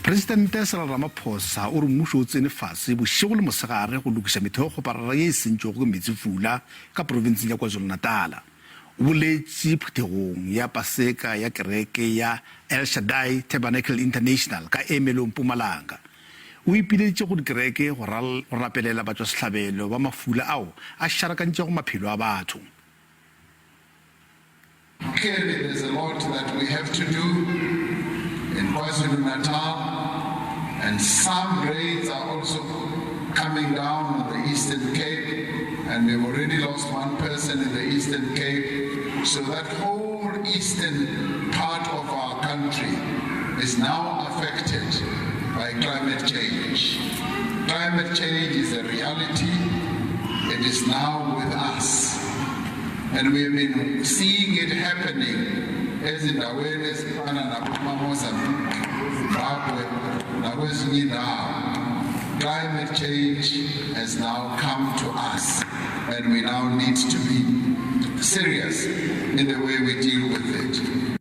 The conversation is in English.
Presidente Cyril Ramaphosa o re mmušo o tsene fase bošego le mosegare go lokisa metheokgoparara ye e sentswego ke meetsefula ka profenseng ya KwaZulu-Natal. O boletse phuthegong ya Paseka ya kereke ya Elshaddai Tabernacle International ka Ermelo Mpumalanga. O ipileditse go dikereke go rapelela batswasehlabelo ba mafula ao a šarakantšego maphelo a batho. Clearly, there's a lot that we have to do in KwaZulu-Natal, and some raids are also coming down on the Eastern Cape, and we've already lost one person in the Eastern Cape. So that whole eastern part of our country is now affected by climate change. Climate change is a reality. It is now with us. And we've been seeing it happening as in awareness Mozambique, Zimbabwe, climate change has now come to us, and we now need to be serious in the way we deal with it.